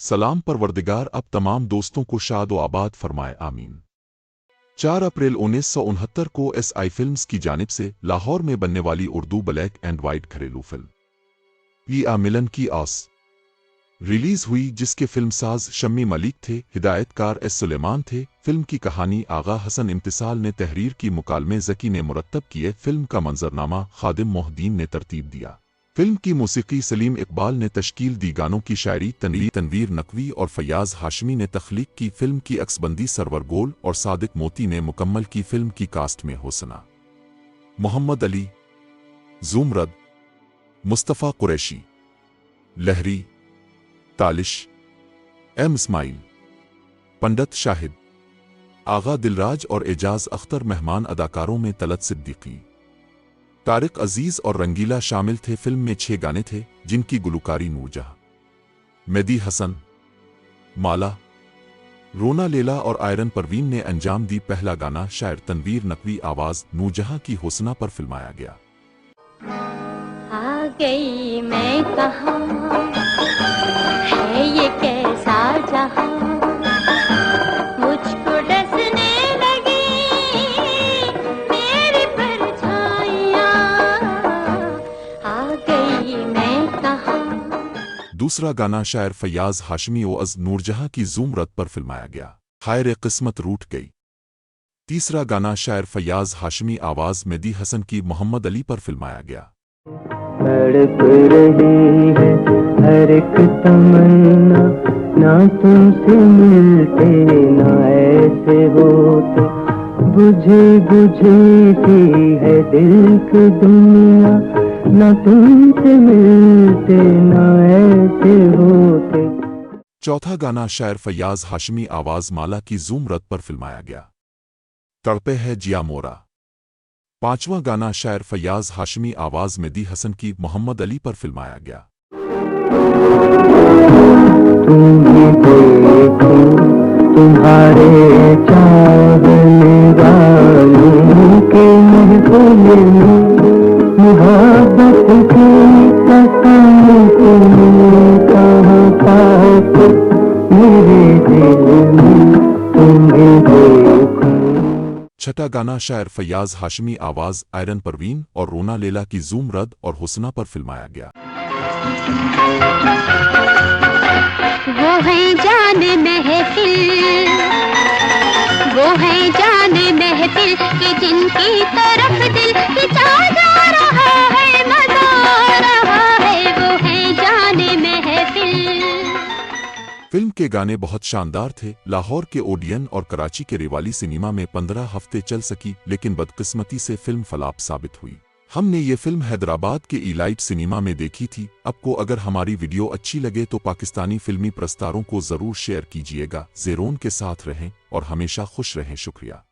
सलाम परवरदिगार अब तमाम दोस्तों को शाद व आबाद फरमाए आमीन। 4 अप्रैल 1969 को SI फिल्म्स की जानिब से लाहौर में बनने वाली उर्दू ब्लैक एंड वाइट घरेलू फिल्म ये मिलन की आस रिलीज हुई, जिसके फिल्मसाज शम्मी मलिक थे, हिदायतकार एस सुलेमान थे। फिल्म की कहानी आगा हसन इम्तिसाल ने तहरीर की, मुकालमे ज़की ने मुरत्तब किए। फिल्म का मंजरनामा खादिम मोहद्दीन ने तरतीब दिया। फिल्म की मौसीकी सलीम इकबाल ने तश्कील दी। गानों की शायरी तनवीर नकवी और फयाज हाशमी ने तख्लीक की। फिल्म की अक्सबंदी सरवर गोल और सादिक मोती ने मुकम्मल की। फिल्म की कास्ट में हुसना, मोहम्मद अली, ज़ुमरद, मुस्तफ़ा कुरैशी, लहरी, तालिश, एम इस्माइल, पंडित शाहिद, आगा दिलराज और एजाज अख्तर मेहमान अदाकारों में तलत सिद्दीकी, तारिक अजीज और रंगीला शामिल थे। फिल्म में 6 गाने थे जिनकी गुलकारी नूरजहां, मेहदी हसन, माला, रोना लैला और आयरन परवीन ने अंजाम दी। पहला गाना शायर तनवीर नकवी, आवाज नूरजहां की हुस्ना पर फिल्माया गया। आ गई मैं कहाँ, है ये कैसा जहां, मुझको डसने लगी मेरी परछाइयाँ, आ गई मैं कहाँ। दूसरा गाना शायर फयाज हाशमी ओअज़ नूरजहां की ज़ुमरद पर फिल्माया गया। हायरे किस्मत रूठ गई। तीसरा गाना शायर फयाज हाशमी, आवाज मेहदी हसन की, मोहम्मद अली पर फिल्माया गया। तड़प रही है हर एक तमन्ना, ना तुमसे मिलते ना ऐसे होते, बुझी बुझी सी है दिल की दुनिया, ना तुमसे मिलते ना ऐसे होते। चौथा गाना शायर फयाज हाशमी, आवाज माला की, ज़ुमरद पर फिल्माया गया। तड़पे है जिया मोरा। पांचवा गाना शायर फयाज हाशमी, आवाज मेहदी हसन की, मोहम्मद अली पर फिल्माया गया। तुम ही देखो तुम्हारे चाहने वालों के महफिल में, मोहब्बत की कसम तुमने कहाँ पाई मेरे दिल में, तुम ही देखो। छठा गाना शायर फयाज हाशमी, आवाज आयरन परवीन और रोना लैला की, ज़ुमरद और हुस्ना पर फिल्माया गया। वो है जान महफिल, वो है जान महफिल कि जिनकी तरफ दिल खिंचा जा रहा है, मजा आ रहा है, वो है जान महफिल। फिल्म के गाने बहुत शानदार थे। लाहौर के ओडियन और कराची के रिवाली सिनेमा में 15 हफ्ते चल सकी, लेकिन बदकिस्मती से फिल्म फलाप साबित हुई। हमने ये फिल्म हैदराबाद के इलाइट सिनेमा में देखी थी। आपको अगर हमारी वीडियो अच्छी लगे तो पाकिस्तानी फिल्मी प्रस्तारों को ज़रूर शेयर कीजिएगा। ज़ेरोन के साथ रहें और हमेशा खुश रहें। शुक्रिया।